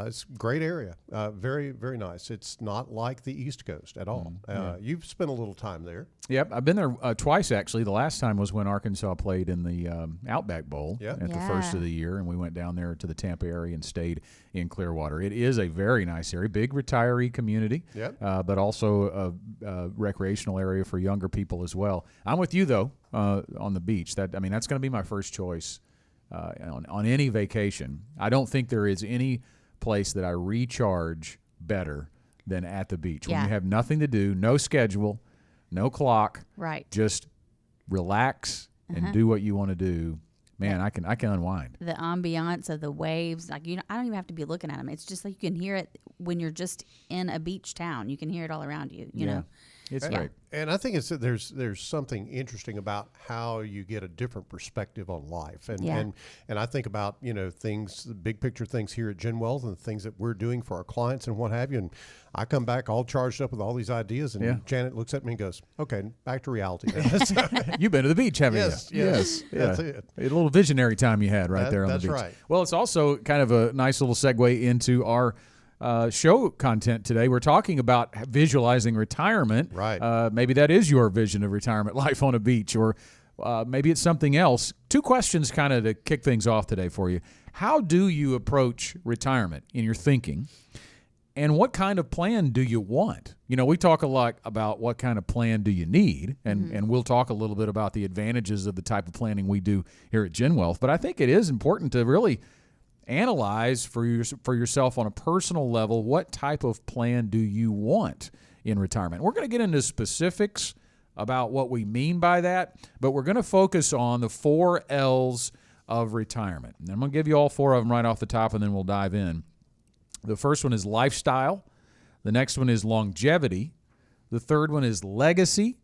It's a great area. Very, very nice. It's not like the East Coast at all. You've spent a little time there. Yep, I've been there twice, actually. The last time was when Arkansas played in the Outback Bowl at the first of the year, and we went down there to the Tampa area and stayed in Clearwater. It is a very nice area, big retiree community, but also a recreational area for younger people as well. I'm with you, though, on the beach. That's going to be my first choice on any vacation. I don't think there is any place that I recharge better than at the beach. When you have nothing to do, no schedule, no clock, just relax and do what you want to do. Man, I can unwind. The ambiance of the waves, I don't even have to be looking at them. It's just like you can hear it when you're just in a beach town. You can hear it all around you. You know. It's great. And I think there's something interesting about how you get a different perspective on life. And I think about, things, big picture things here at Gen Wealth and the things that we're doing for our clients and what have you. And I come back all charged up with all these ideas, and Janet looks at me and goes, okay, back to reality. You've been to the beach, haven't you? Yes. That's it. A little visionary time you had there on the beach. That's right. Well, it's also kind of a nice little segue into our show content today. We're talking about visualizing retirement. Right. Maybe that is your vision of retirement life on a beach, or maybe it's something else. Two questions kind of to kick things off today for you. How do you approach retirement in your thinking? And what kind of plan do you want? We talk a lot about what kind of plan do you need, and we'll talk a little bit about the advantages of the type of planning we do here at Gen Wealth. But I think it is important to really analyze for yourself on a personal level, what type of plan do you want in retirement? We're going to get into specifics about what we mean by that, but we're going to focus on the 4 L's of retirement. And I'm going to give you all 4 of them right off the top, and then we'll dive in. The first one is lifestyle. The next one is longevity. The third one is legacy.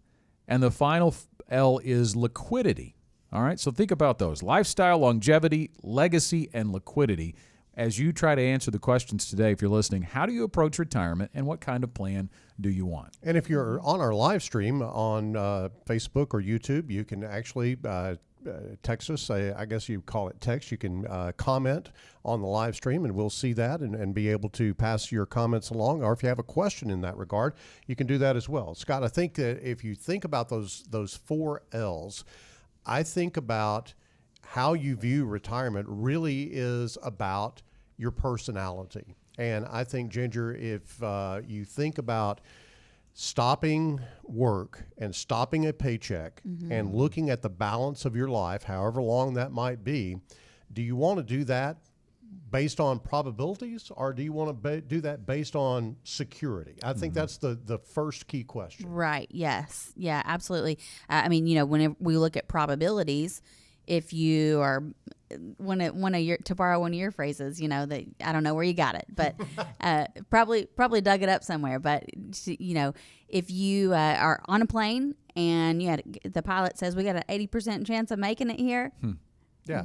And the final L is liquidity. All right, so think about those: lifestyle, longevity, legacy, and liquidity. As you try to answer the questions today, if you're listening, how do you approach retirement, and what kind of plan do you want? And if you're on our live stream on Facebook or YouTube, you can actually text us. I guess you call it text. You can comment on the live stream, and we'll see that and be able to pass your comments along. Or if you have a question in that regard, you can do that as well. Scott, I think that if you think about those 4 L's, I think about how you view retirement really is about your personality. And I think, Ginger, if you think about stopping work and stopping a paycheck and looking at the balance of your life, however long that might be, do you want to do that based on probabilities, or do you want to do that based on security? I think that's the first key question. Right. Yes. Yeah, absolutely. Whenever we look at probabilities, if you are to borrow one of your phrases, that I don't know where you got it, but probably dug it up somewhere. But if you are on a plane and the pilot says we got an 80% chance of making it here. Yeah,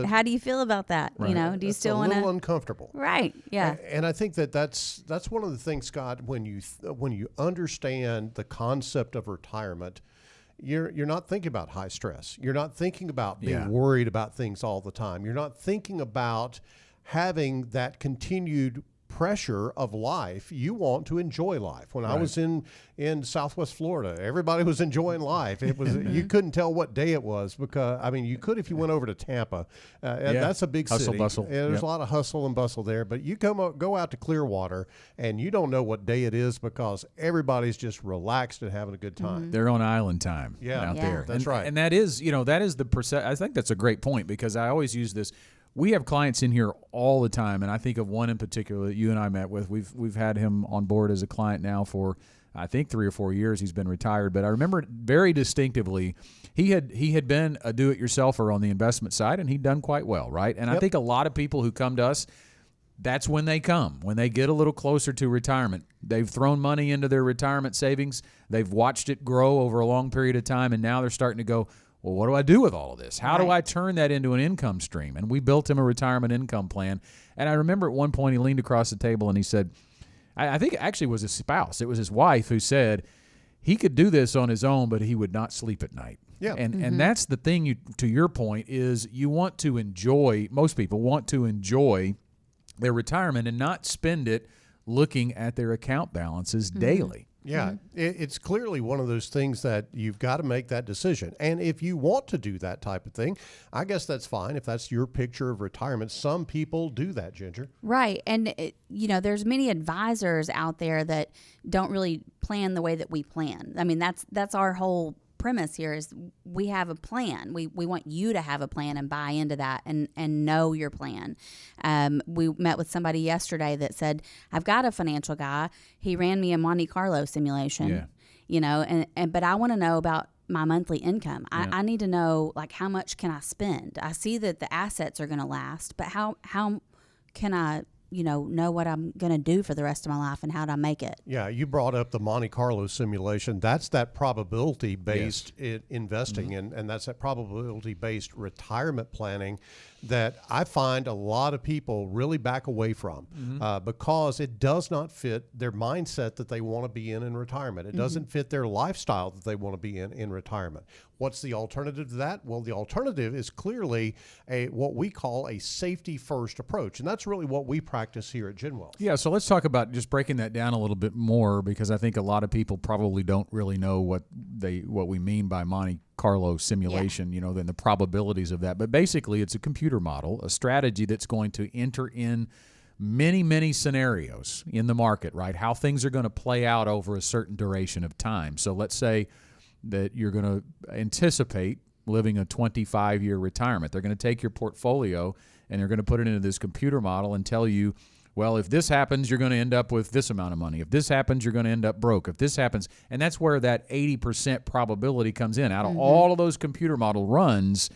how do you feel about that? Right. Do you still want to? A little uncomfortable, right? Yeah. And I think that's one of the things, Scott. When you understand the concept of retirement, you're not thinking about high stress. You're not thinking about being worried about things all the time. You're not thinking about having that continued pressure of life. You want to enjoy life. When I was in Southwest Florida, everybody was enjoying life. It was you couldn't tell what day it was, because you could if you went over to Tampa. That's a big hustle, city. Bustle. There's a lot of hustle and bustle there. But you go out to Clearwater and you don't know what day it is, because everybody's just relaxed and having a good time. They're on island time out there. That's right. And that is the I think that's a great point, because I always use this. We have clients in here all the time, and I think of one in particular that you and I met with. We've had him on board as a client now for, I think, 3 or 4 years. He's been retired, but I remember very distinctively he had been a do-it-yourselfer on the investment side, and he'd done quite well, right? And I think a lot of people who come to us, that's when they come, when they get a little closer to retirement. They've thrown money into their retirement savings. They've watched it grow over a long period of time, and now they're starting to go, well, what do I do with all of this? How do I turn that into an income stream? And we built him a retirement income plan. And I remember at one point he leaned across the table and he said, I think it actually was his spouse. It was his wife who said he could do this on his own, but he would not sleep at night. Yeah. And that's the thing, to your point, is you want to enjoy, most people want to enjoy their retirement and not spend it looking at their account balances daily. Yeah, it's clearly one of those things that you've got to make that decision. And if you want to do that type of thing, I guess that's fine. If that's your picture of retirement, some people do that, Ginger. Right. And, there's many advisors out there that don't really plan the way that we plan. I mean, that's our whole premise here is we have a plan. We want you to have a plan and buy into that and know your plan. We met with somebody yesterday that said, I've got a financial guy. He ran me a Monte Carlo simulation, but I want to know about my monthly income. I need to know, like, how much can I spend? I see that the assets are going to last, but how can I know what I'm going to do for the rest of my life and how to make it. Yeah, you brought up the Monte Carlo simulation. That's that probability-based investing, and that's that probability-based retirement planning that I find a lot of people really back away from because it does not fit their mindset that they want to be in retirement. It doesn't fit their lifestyle that they want to be in retirement. What's the alternative to that? Well, the alternative is clearly what we call a safety-first approach, and that's really what we practice here at GenWealth. Yeah, so let's talk about just breaking that down a little bit more, because I think a lot of people probably don't really know what we mean by Monte Carlo simulation, then the probabilities of that. But basically, it's a computer model, a strategy that's going to enter in many, many scenarios in the market, right? How things are going to play out over a certain duration of time. So let's say that you're going to anticipate living a 25-year retirement. They're going to take your portfolio and they're going to put it into this computer model and tell you, well, if this happens, you're going to end up with this amount of money. If this happens, you're going to end up broke. If this happens, and that's where that 80% probability comes in. Out of all of those computer model runs,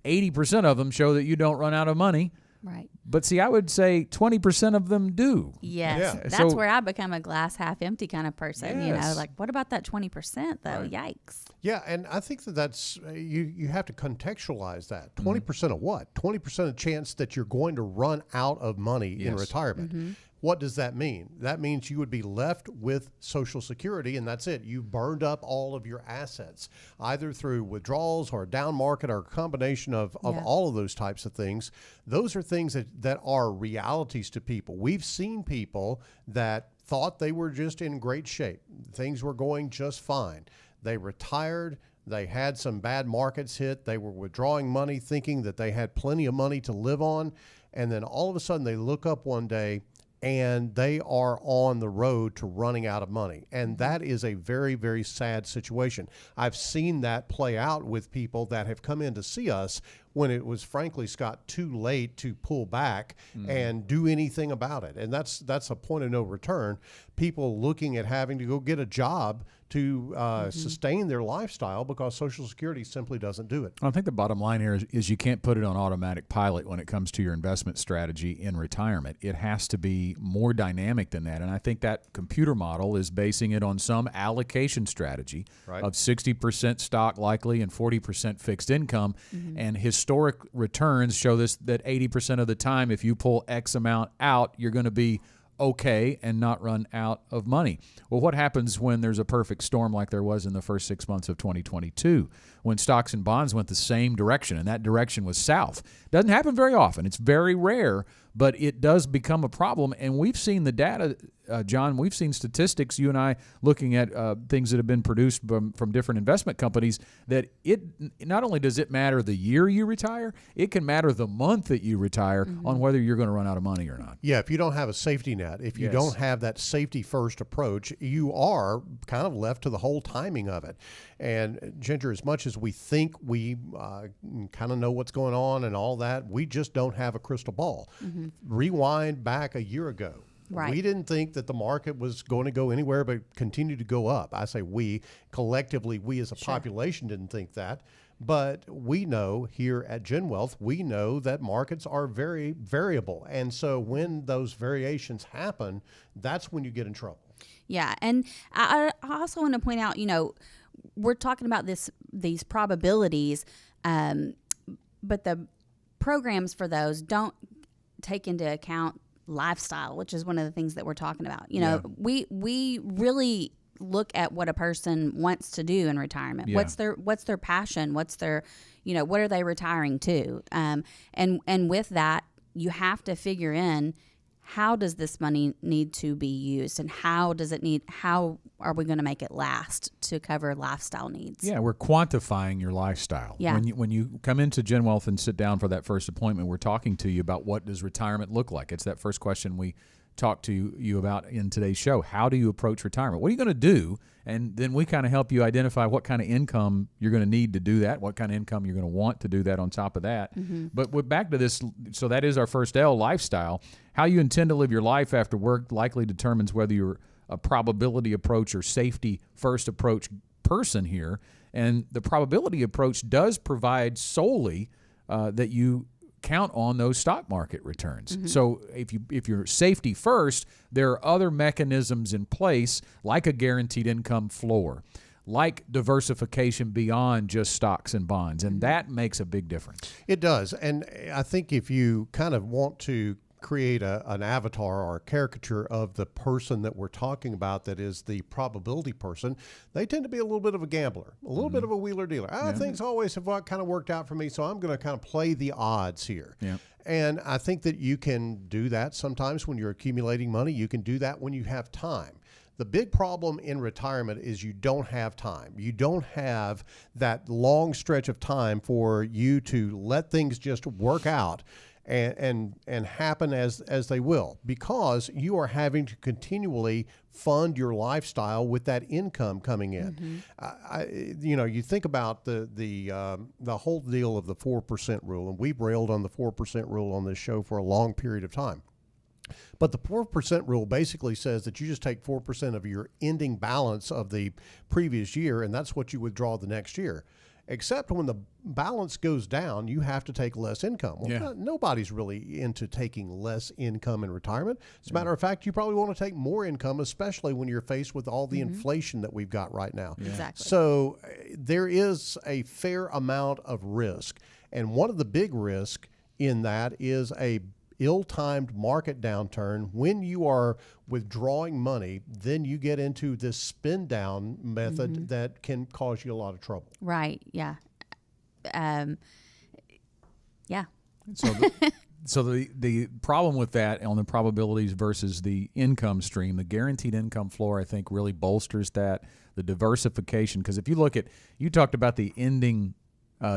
80% of them show that you don't run out of money. Right. But see, I would say 20% of them do. Yes. Yeah. That's where I become a glass half empty kind of person. Yes. Like, what about that 20% though? Right. Yikes. Yeah, and I think that's you have to contextualize that. 20% of what? 20% of chance that you're going to run out of money in retirement. What does that mean? That means you would be left with Social Security, and that's it. You've burned up all of your assets, either through withdrawals or a down market or a combination of all of those types of things. Those are things that are realities to people. We've seen people that thought they were just in great shape. Things were going just fine. They retired. They had some bad markets hit. They were withdrawing money thinking that they had plenty of money to live on. And then all of a sudden they look up one day and they are on the road to running out of money. And that is a very, very sad situation. I've seen that play out with people that have come in to see us when it was, frankly, Scott, too late to pull back and do anything about it. And that's a point of no return. People looking at having to go get a job to sustain their lifestyle because Social Security simply doesn't do it. I think the bottom line here is you can't put it on automatic pilot when it comes to your investment strategy in retirement. It has to be more dynamic than that. And I think that computer model is basing it on some allocation strategy of 60% stock likely and 40% fixed income. And historic returns show this that 80% of the time, if you pull X amount out, you're going to be okay and not run out of money. Well, what happens when there's a perfect storm like there was in the first 6 months of 2022, when stocks and bonds went the same direction, and that direction was south? Doesn't happen very often. It's very rare, but it does become a problem. And we've seen the data, John. We've seen statistics, you and I, looking at things that have been produced from different investment companies, that it not only does it matter the year you retire, it can matter the month that you retire on whether you're going to run out of money or not. Yeah, if you don't have a safety net, if you don't have that safety-first approach, you are kind of left to the whole timing of it. And Ginger, as much as we think we kind of know what's going on and all that, we just don't have a crystal ball. Rewind back a year ago. Right. We didn't think that the market was going to go anywhere but continue to go up. I say we, collectively, we as a population didn't think that. But we know here at GenWealth, we know that markets are very variable. And so when those variations happen, that's when you get in trouble. Yeah. And I also want to point out, we're talking about these probabilities, but the programs for those don't take into account lifestyle, which is one of the things that we're talking about. We really look at what a person wants to do in retirement. What's their passion? What's their, what are they retiring to? And with that, you have to figure in, how does this money need to be used, and how are we going to make it last to cover lifestyle needs? Yeah, we're quantifying your lifestyle. Yeah. When you come into Gen Wealth and sit down for that first appointment, we're talking to you about what does retirement look like. It's that first question we talk to you about in today's show. How do you approach retirement? What are you going to do? And then we kind of help you identify what kind of income you're going to need to do that, what kind of income you're going to want to do that on top of that. But we're back to this. So that is our first L, lifestyle. How you intend to live your life after work likely determines whether you're a probability approach or safety first approach person here. And the probability approach does provide solely that you count on those stock market returns. So if you're safety first, there are other mechanisms in place like a guaranteed income floor, like diversification beyond just stocks and bonds, and that makes a big difference. It does. And I think if you kind of want to create an avatar or a caricature of the person that we're talking about that is the probability person, they tend to be a little bit of a gambler, a little bit of a wheeler dealer. Things always have kind of worked out for me, so I'm going to kind of play the odds here. Yeah. And I think that you can do that sometimes when you're accumulating money. You can do that when you have time. The big problem in retirement is you don't have time. You don't have that long stretch of time for you to let things just work out and happen as they will, because you are having to continually fund your lifestyle with that income coming in. You think about the whole deal of the 4% rule, and we've railed on the 4% rule on this show for a long period of time. But the 4% rule basically says that you just take 4% of your ending balance of the previous year, and that's what you withdraw the next year. Except when the balance goes down, you have to take less income. Well, nobody's really into taking less income in retirement. As a matter of fact, you probably want to take more income, especially when you're faced with all the inflation that we've got right now. Exactly. So there is a fair amount of risk. And one of the big risks in that is a ill-timed market downturn. When you are withdrawing money, then you get into this spin down method that can cause you a lot of trouble. Right. Yeah. Yeah. So the problem with that on the probabilities versus the income stream, the guaranteed income floor, I think really bolsters that, the diversification. Because if you look at, you talked about the ending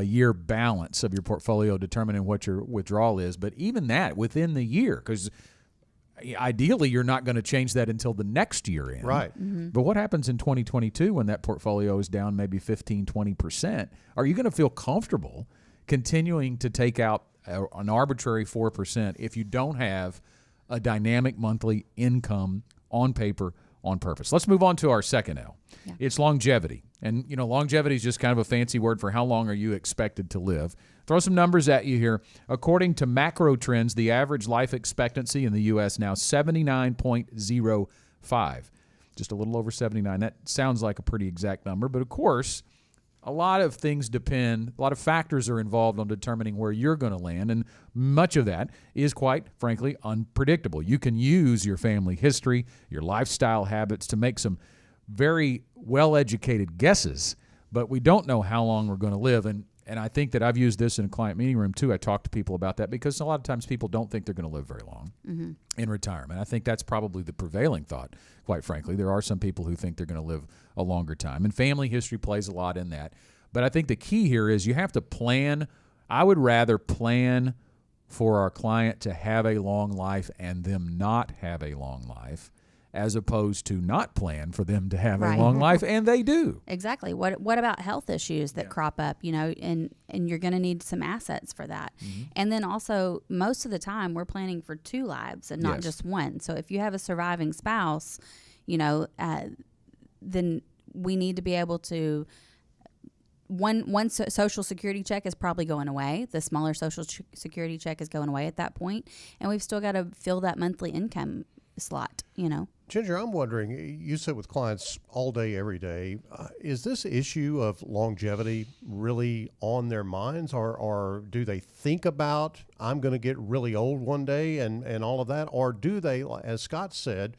year balance of your portfolio determining what your withdrawal is, but even that within the year, because ideally you're not going to change that until the next year end. Right. But what happens in 2022 when that portfolio is down maybe 15, 20%? Are you going to feel comfortable continuing to take out an arbitrary 4% if you don't have a dynamic monthly income on paper on purpose? Let's move on to our second L. Yeah. It's longevity. And, longevity is just kind of a fancy word for how long are you expected to live. Throw some numbers at you here. According to macro trends, the average life expectancy in the U.S. now 79.05. Just a little over 79. That sounds like a pretty exact number. But, of course, a lot of things depend, a lot of factors are involved on determining where you're going to land, and much of that is, quite frankly, unpredictable. You can use your family history, your lifestyle habits to make some very well-educated guesses, but we don't know how long we're going to live. And I think that I've used this in a client meeting room, too. I talk to people about that because a lot of times people don't think they're going to live very long in retirement. I think that's probably the prevailing thought, quite frankly. There are some people who think they're going to live a longer time, and family history plays a lot in that. But I think the key here is you have to plan. I would rather plan for our client to have a long life and them not have a long life, as opposed to not plan for them to have a long life, and they do. Exactly. What about health issues that crop up, and you're going to need some assets for that. And then also, most of the time, we're planning for 2 lives and not just one. So if you have a surviving spouse, then we need to be able to, one Social Security check is probably going away. The smaller Social Security check is going away at that point, and we've still got to fill that monthly income slot, Ginger, I'm wondering, you sit with clients all day, every day. Is this issue of longevity really on their minds, or do they think about, I'm going to get really old one day and all of that? Or do they, as Scott said,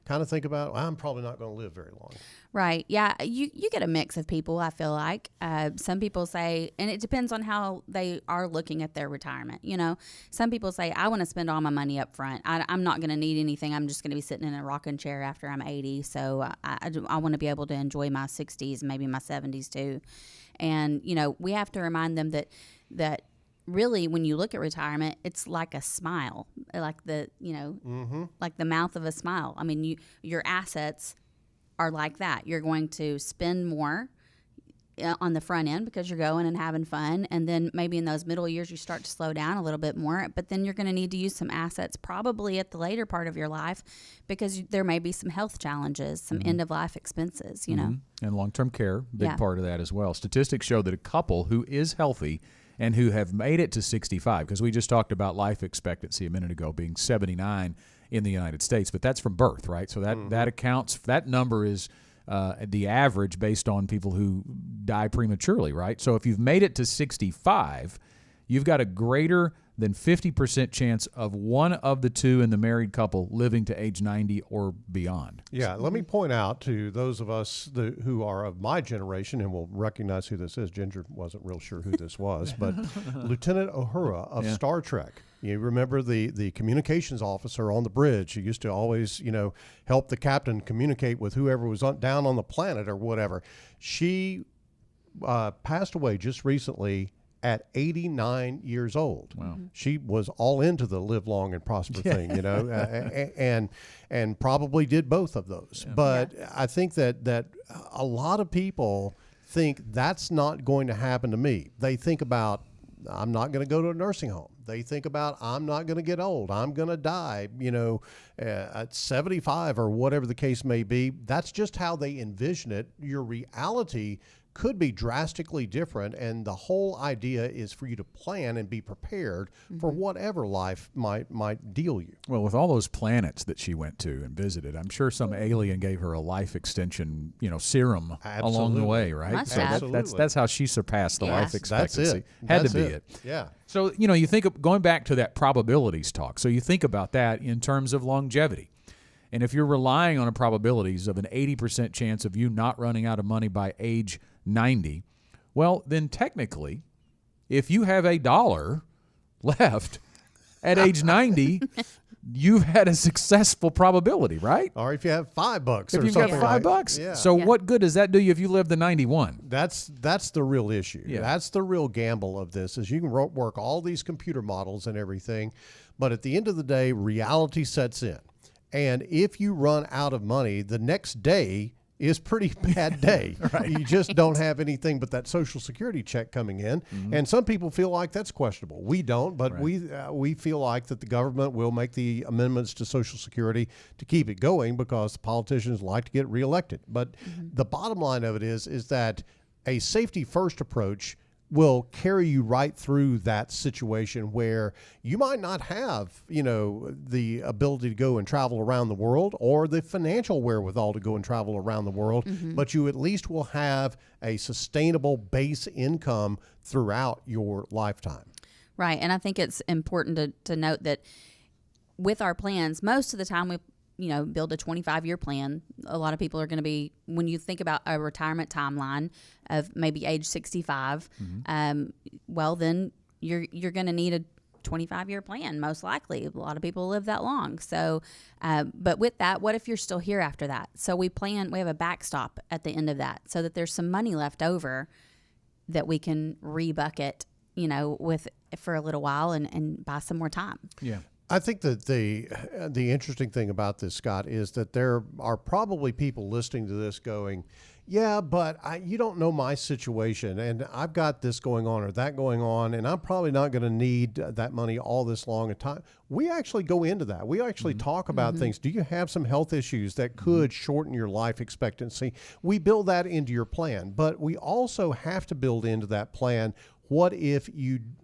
kind of think about, I'm probably not going to live very long. Right. Yeah. You get a mix of people, I feel like. Some people say, and it depends on how they are looking at their retirement. You know, some people say, I want to spend all my money up front. I'm not going to need anything. I'm just going to be sitting in a rocking chair after I'm 80. So I want to be able to enjoy my 60s, maybe my 70s too. And, you know, we have to remind them that really, when you look at retirement, it's like a smile, like like the mouth of a smile. I mean, your assets are like that. You're going to spend more on the front end because you're going and having fun, and then maybe in those middle years you start to slow down a little bit more, but then you're going to need to use some assets probably at the later part of your life because there may be some health challenges, some end-of-life expenses, you know. And long-term care, big part of that as well. Statistics show that a couple who is healthy and who have made it to 65, because we just talked about life expectancy a minute ago being 79 in the United States, but that's from birth, right? So that accounts, that number is the average based on people who die prematurely, right? So if you've made it to 65, you've got a greater than 50% chance of one of the two in the married couple living to age 90 or beyond. Yeah, let me point out to those of us who are of my generation, and will recognize who this is. Ginger wasn't real sure who this was, but Lieutenant Uhura of Star Trek. You remember the communications officer on the bridge who used to always, help the captain communicate with whoever was down on the planet or whatever. She passed away just recently at 89 years old. Wow. She was all into the live long and prosper thing, and probably did both of those. Yeah. But I think that a lot of people think that's not going to happen to me. They think about, I'm not going to go to a nursing home. They think about, I'm not going to get old. I'm going to die, at 75 or whatever the case may be. That's just how they envision it. Your reality could be drastically different, and the whole idea is for you to plan and be prepared for whatever life might deal you. Well, with all those planets that she went to and visited, I'm sure some alien gave her a life extension, serum along the way, right? Must so have. that's how she surpassed the life expectancy. Had to be it. Yeah. So, you think of going back to that probabilities talk. So you think about that in terms of longevity. And if you're relying on a probabilities of an 80% chance of you not running out of money by age 90, well, then technically, if you have $1 left at age 90, you've had a successful probability, right? Or if you have $5 if or you've something got $5. Yeah. So what good does that do you if you live to 91? That's the real issue. Yeah. That's the real gamble of this, is you can work all these computer models and everything, but at the end of the day, reality sets in. And if you run out of money, the next day is pretty bad day. Right. You just don't have anything but that Social Security check coming in. And some people feel like that's questionable. We don't, but we feel like that the government will make the amendments to Social Security to keep it going because the politicians like to get reelected. But the bottom line of it is that a safety first approach will carry you right through that situation where you might not have, the ability to go and travel around the world or the financial wherewithal to go and travel around the world, but you at least will have a sustainable base income throughout your lifetime. Right. And I think it's important to note that with our plans, most of the time we build a 25-year plan. A lot of people are going to be, when you think about a retirement timeline of maybe age 65, well, then you're going to need a 25-year plan, most likely. A lot of people live that long. So, but with that, what if you're still here after that? So we have a backstop at the end of that so that there's some money left over that we can rebucket, for a little while and buy some more time. Yeah. I think that the interesting thing about this, Scott, is that there are probably people listening to this going, yeah, but you don't know my situation, and I've got this going on or that going on, and I'm probably not going to need that money all this long a time. We actually go into that. We actually talk about things. Do you have some health issues that could shorten your life expectancy? We build that into your plan, but we also have to build into that plan, what if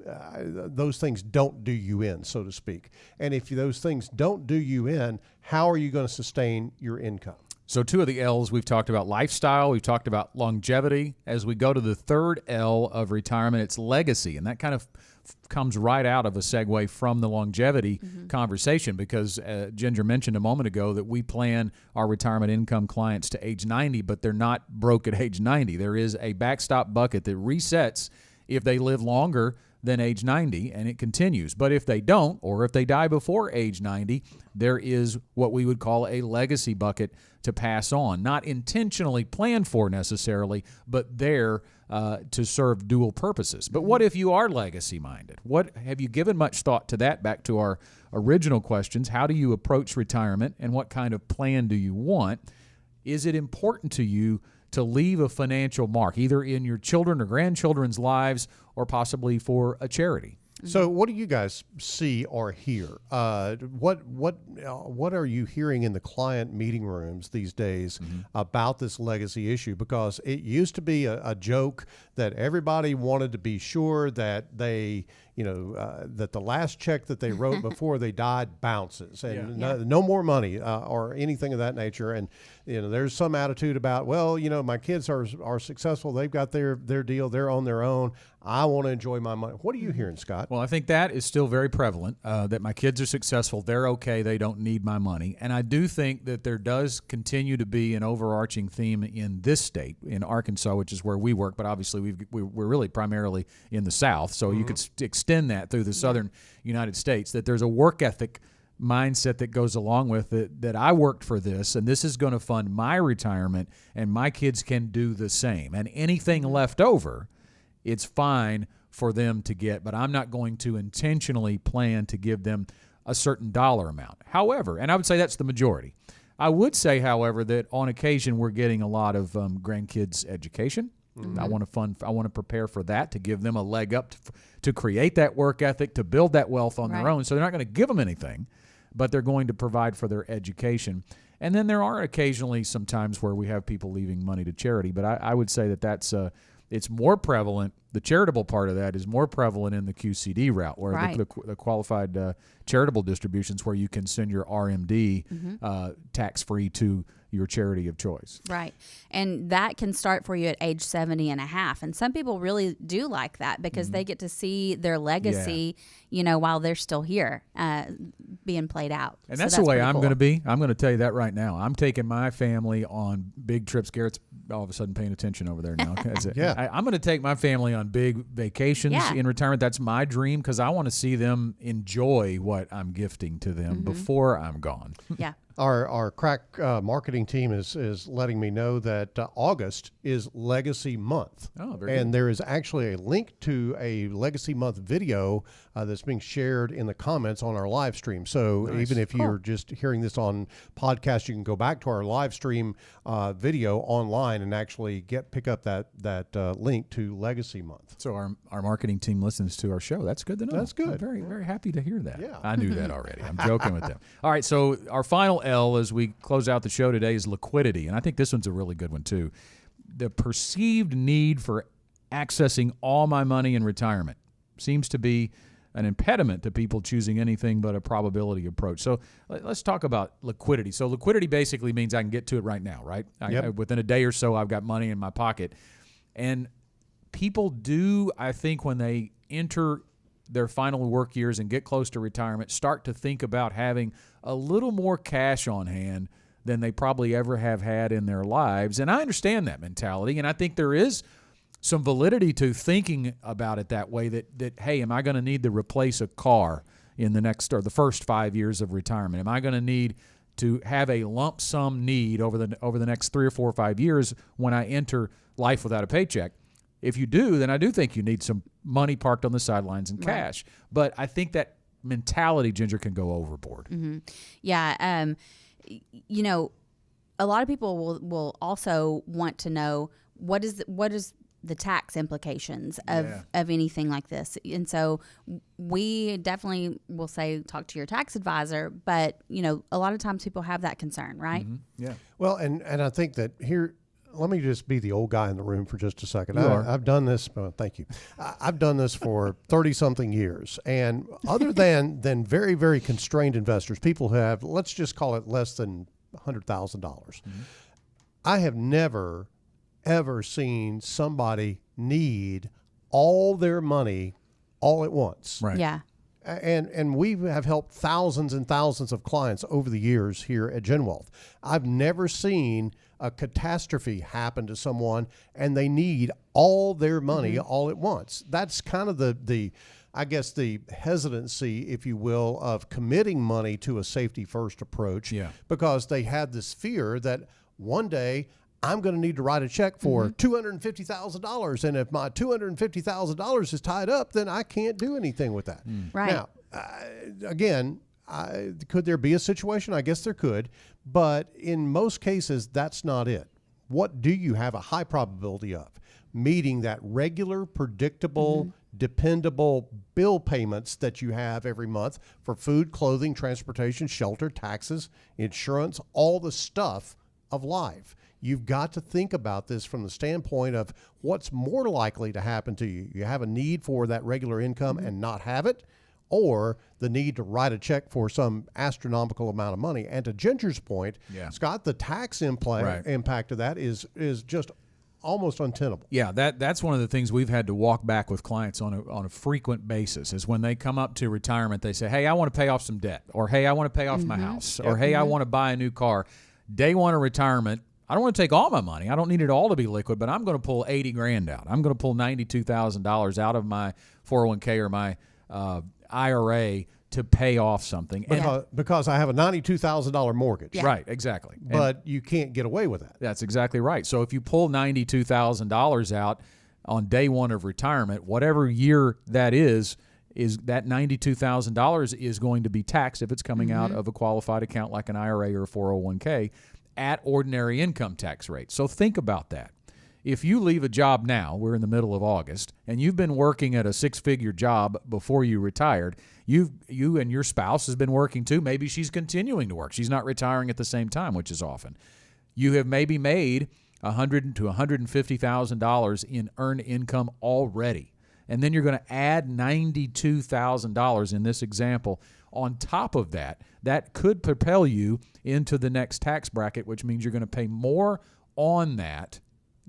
those things don't do you in, so to speak? And if those things don't do you in, how are you going to sustain your income? So two of the L's, we've talked about lifestyle, we've talked about longevity. As we go to the third L of retirement, it's legacy. And that kind of comes right out of a segue from the longevity conversation, because Ginger mentioned a moment ago that we plan our retirement income clients to age 90, but they're not broke at age 90. There is a backstop bucket that resets if they live longer than age 90, and it continues. But if they don't, or if they die before age 90, there is what we would call a legacy bucket to pass on. Not intentionally planned for necessarily, but there to serve dual purposes. But what if you are legacy-minded? What have you given much thought to that? Back to our original questions. How do you approach retirement, and what kind of plan do you want? Is it important to you to leave a financial mark, either in your children or grandchildren's lives, or possibly for a charity? So, what do you guys see or hear? What are you hearing in the client meeting rooms these days about this legacy issue? Because it used to be a joke that everybody wanted to be sure that they, that the last check that they wrote before they died bounces, and no more money or anything of that nature. And there's some attitude about, well, my kids are successful, they've got their deal, they're on their own. I want to enjoy my money. What are you hearing, Scott? Well, I think that is still very prevalent, that my kids are successful, they're okay, they don't need my money. And I do think that there does continue to be an overarching theme in this state, in Arkansas, which is where we work, but obviously we're really primarily in the South, so you could extend that through the southern United States, that there's a work ethic mindset that goes along with it, that I worked for this, and this is going to fund my retirement, and my kids can do the same. And anything left over, it's fine for them to get, but I'm not going to intentionally plan to give them a certain dollar amount. However, and I would say that's the majority. I would say, however, that on occasion we're getting a lot of grandkids' education. I want to prepare for that, to give them a leg up to create that work ethic, to build that wealth on their own. So they're not going to give them anything, but they're going to provide for their education. And then there are occasionally some times where we have people leaving money to charity, but I would say that that's it's more prevalent. The charitable part of that is more prevalent in the QCD route, where the qualified charitable distributions, where you can send your RMD tax-free to your charity of choice. Right. And that can start for you at age 70 and a half. And some people really do like that, because they get to see their legacy, while they're still here, being played out. And that's the way I'm going to be. I'm going to tell you that right now. I'm taking my family on big trips. Garrett's all of a sudden paying attention over there now. I'm going to take my family on big vacations in retirement. That's my dream, because I want to see them enjoy what I'm gifting to them before I'm gone. Yeah. Our crack marketing team is letting me know that August is Legacy Month. Oh, very and good. There is actually a link to a Legacy Month video that's being shared in the comments on our live stream. So even if you're just hearing this on podcast, you can go back to our live stream video online and actually pick up that link to Legacy Month. So our marketing team listens to our show. That's good to know. That's good. I'm very, very happy to hear that. Yeah. I knew that already. I'm joking with them. All right, so our final L as we close out the show today is liquidity, and I think this one's a really good one too. The perceived need for accessing all my money in retirement seems to be an impediment to people choosing anything but a probability approach. So let's talk about liquidity. So liquidity basically means I can get to it right now, right? Within a day or so, I've got money in my pocket. And people do, I think, when they enter their final work years and get close to retirement, start to think about having a little more cash on hand than they probably ever have had in their lives. And I understand that mentality, and I think there is some validity to thinking about it that way, that hey, am I going to need to replace a car in the first 5 years of retirement? Am I going to need to have a lump sum need over the next 3 or 4 or 5 years when I enter life without a paycheck? If you do, then I do think you need some money parked on the sidelines in cash. But I think that mentality, Ginger, can go overboard. Yeah. A lot of people will also want to know what is the tax implications of anything like this. And so we definitely will say, talk to your tax advisor, but a lot of times people have that concern, right? Yeah. Well, and I think that here, let me just be the old guy in the room for just a second. I've done this. Thank you. I've done this for 30-something years. And other than very, very constrained investors, people who have, let's just call it less than $100,000, I have never, ever seen somebody need all their money all at once. Right. Yeah. And we have helped thousands and thousands of clients over the years here at GenWealth. I've never seen a catastrophe happen to someone and they need all their money all at once. That's kind of the I guess the hesitancy, if you will, of committing money to a safety first approach, because they had this fear that one day I'm going to need to write a check for $250,000. And if my $250,000 is tied up, then I can't do anything with that. Right. Now, again, could there be a situation? I guess there could. But in most cases, that's not it. What do you have a high probability of? Meeting that regular, predictable, dependable bill payments that you have every month for food, clothing, transportation, shelter, taxes, insurance, all the stuff of life. You've got to think about this from the standpoint of what's more likely to happen to you. You have a need for that regular income and not have it, or the need to write a check for some astronomical amount of money. And to Ginger's point, Scott, the tax impact of that is just almost untenable. Yeah, that's one of the things we've had to walk back with clients on a frequent basis is when they come up to retirement, they say, hey, I want to pay off some debt, or hey, I want to pay off my house, or hey, I want to buy a new car. Day one of retirement, I don't want to take all my money. I don't need it all to be liquid, but I'm going to pull $80,000 out. I'm going to pull $92,000 out of my 401k or my IRA to pay off something. Because I have a $92,000 mortgage. Right, exactly. But you can't get away with that. That's exactly right. So if you pull $92,000 out on day one of retirement, whatever year that is that $92,000 is going to be taxed if it's coming out of a qualified account like an IRA or a 401k at ordinary income tax rate. So think about that. If you leave a job now, we're in the middle of August, and you've been working at a six-figure job before you retired, you and your spouse has been working too. Maybe she's continuing to work. She's not retiring at the same time, which is often. You have maybe made $100,000 to $150,000 in earned income already. And then you're going to add $92,000 in this example on top of that. That could propel you into the next tax bracket, which means you're going to pay more on that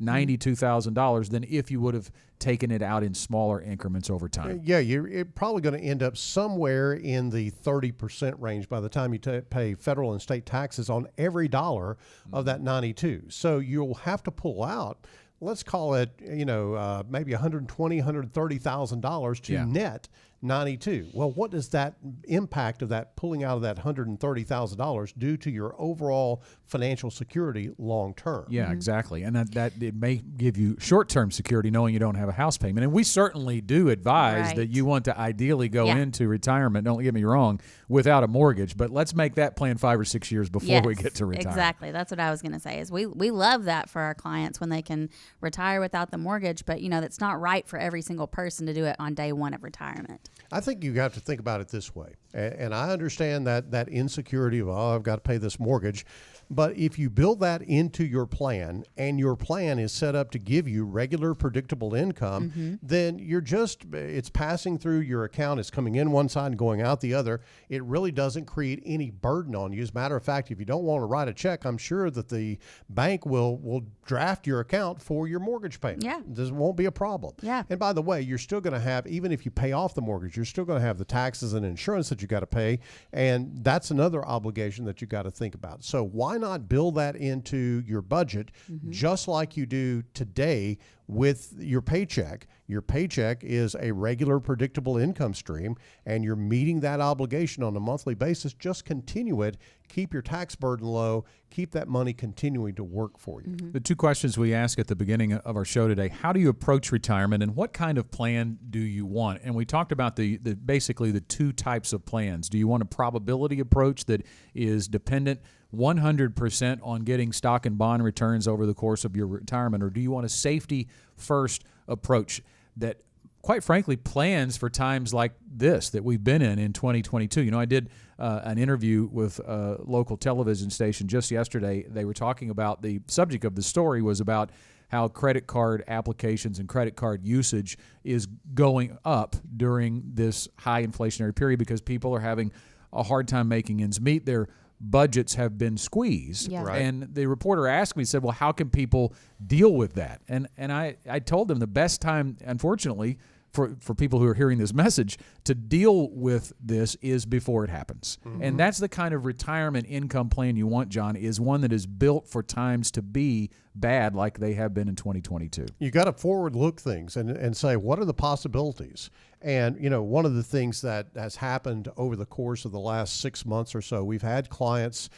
$92,000 than if you would have taken it out in smaller increments over time. Yeah, you're probably going to end up somewhere in the 30% range by the time you pay federal and state taxes on every dollar of that 92. So you'll have to pull out, let's call it, maybe $120,000, $130,000 to net 92. Well, what does that impact of that pulling out of that $130,000 do to your overall financial security long term? Yeah, exactly. And that it may give you short-term security knowing you don't have a house payment. And we certainly do advise that you want to ideally go into retirement, don't get me wrong, without a mortgage. But let's make that plan 5 or 6 years before we get to retire. Exactly. That's what I was going to say is we love that for our clients when they can retire without the mortgage. But, that's not right for every single person to do it on day one of retirement. I think you have to think about it this way. And I understand that insecurity of, I've got to pay this mortgage. But if you build that into your plan and your plan is set up to give you regular, predictable income, then it's passing through your account. It's coming in one side and going out the other. It really doesn't create any burden on you. As a matter of fact, if you don't want to write a check, I'm sure that the bank will draft your account for your mortgage payment. Yeah. This won't be a problem. Yeah. And by the way, you're still going to have, even if you pay off the mortgage, you're still going to have the taxes and insurance that you got to pay. And that's another obligation that you got to think about. So why not build that into your budget just like you do today with your paycheck? Your paycheck is a regular, predictable income stream, and you're meeting that obligation on a monthly basis. Just continue it. Keep your tax burden low. Keep that money continuing to work for you. The two questions we ask at the beginning of our show today: how do you approach retirement, and what kind of plan do you want? And we talked about basically the two types of plans. Do you want a probability approach that is dependent 100% on getting stock and bond returns over the course of your retirement, or do you want a safety first approach that, quite frankly, plans for times like this that we've been in 2022? I did an interview with a local television station just yesterday. They were talking about, the subject of the story was about how credit card applications and credit card usage is going up during this high inflationary period because people are having a hard time making ends meet. Their budgets have been squeezed. Yeah. Right. And the reporter asked me, said, well, how can people deal with that? And I told them the best time, unfortunately, for people who are hearing this message to deal with this is before it happens. And that's the kind of retirement income plan you want, John, is one that is built for times to be bad like they have been in 2022. You got to forward look things and say, what are the possibilities? And, one of the things that has happened over the course of the last 6 months or so, we've had clients,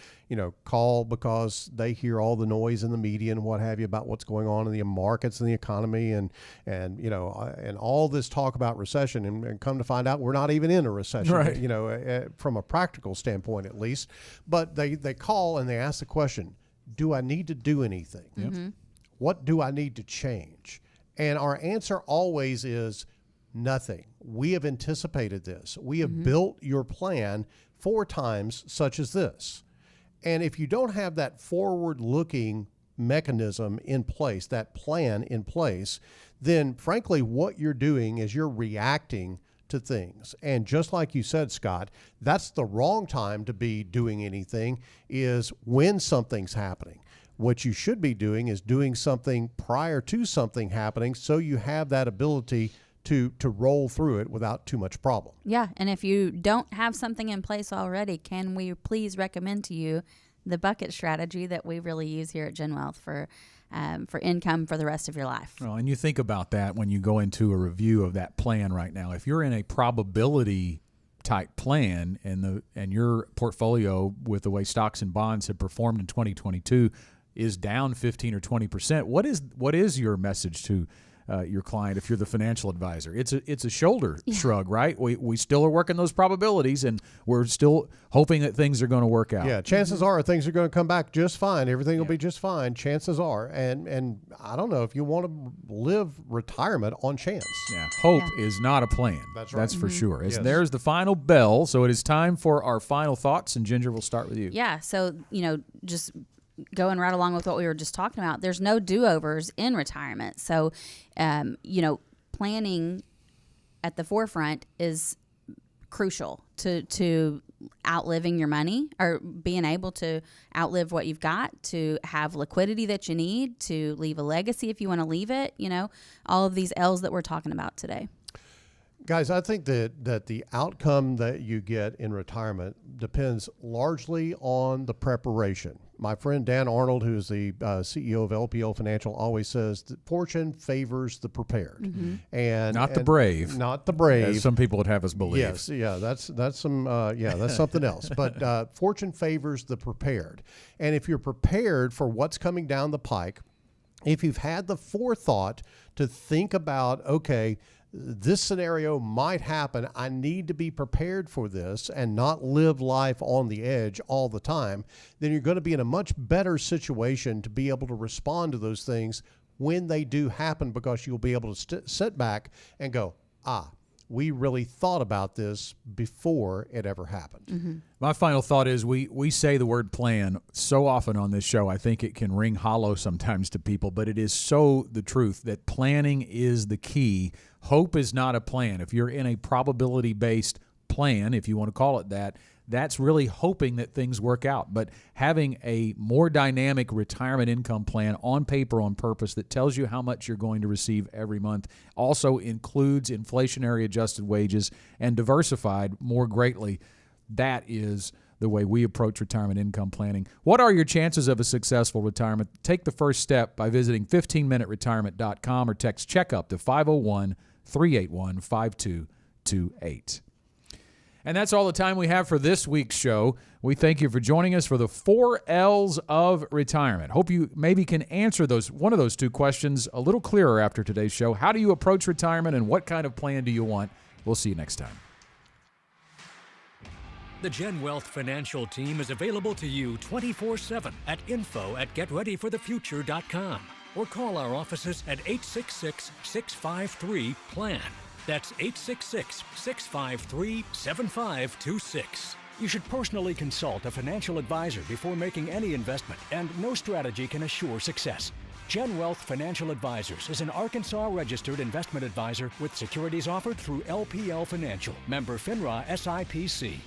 call because they hear all the noise in the media and what have you about what's going on in the markets and the economy and all this talk about recession, and come to find out we're not even in a recession, right. From a practical standpoint at least. But they call and they ask the question, do I need to do anything? Mm-hmm. What do I need to change? And our answer always is nothing. We have anticipated this. We have built your plan for times such as this. And if you don't have that forward-looking mechanism in place, that plan in place, then frankly, what you're doing is you're reacting to things. And just like you said, Scott, that's the wrong time to be doing anything, is when something's happening. What you should be doing is doing something prior to something happening, so you have that ability to roll through it without too much problem. Yeah, and if you don't have something in place already, can we please recommend to you the bucket strategy that we really use here at Gen Wealth for income for the rest of your life? Well, and you think about that when you go into a review of that plan right now. If you're in a probability type plan and your portfolio, with the way stocks and bonds have performed in 2022, is down 15 or 20%, what is your message to your client if you're the financial advisor? It's a shoulder shrug, right? We still are working those probabilities, and we're still hoping that things are going to work out. Yeah, chances are things are going to come back just fine. Everything will be just fine. Chances are, and I don't know if you want to live retirement on chance. Yeah, hope is not a plan. That's right. That's for sure. Yes. There's the final bell, so it is time for our final thoughts, and Ginger, we'll start with you. Yeah, so just going right along with what we were just talking about, there's no do-overs in retirement. So, planning at the forefront is crucial to outliving your money, or being able to outlive what you've got, to have liquidity that you need, to leave a legacy if you want to leave it, all of these L's that we're talking about today. Guys, I think that the outcome that you get in retirement depends largely on the preparation. My friend Dan Arnold, who is the CEO of LPL Financial, always says that fortune favors the prepared, and Not the brave. Not the brave, as some people would have us believe. Yes, yeah, that's something else. But fortune favors the prepared, and if you're prepared for what's coming down the pike, if you've had the forethought to think about, okay, this scenario might happen, I need to be prepared for this and not live life on the edge all the time, then you're going to be in a much better situation to be able to respond to those things when they do happen, because you'll be able to sit back and go, we really thought about this before it ever happened. My final thought is we say the word plan so often on this show, I think it can ring hollow sometimes to people, but it is so the truth that planning is the key. Hope is not a plan. If you're in a probability-based plan, if you want to call it that, that's really hoping that things work out. But having a more dynamic retirement income plan on paper, on purpose, that tells you how much you're going to receive every month, also includes inflationary adjusted wages and diversified more greatly. That is the way we approach retirement income planning. What are your chances of a successful retirement? Take the first step by visiting 15minuteretirement.com or text checkup to 501-381-5228. And that's all the time we have for this week's show. We thank you for joining us for the 4 L's of retirement. Hope you maybe can answer one of those two questions a little clearer after today's show. How do you approach retirement, and what kind of plan do you want? We'll see you next time. The Gen Wealth Financial Team is available to you 24/7 at info@getreadyforthefuture.com, or call our offices at 866-653-PLAN. That's 866-653-7526. You should personally consult a financial advisor before making any investment, and no strategy can assure success. Gen Wealth Financial Advisors is an Arkansas-registered investment advisor with securities offered through LPL Financial, member FINRA SIPC.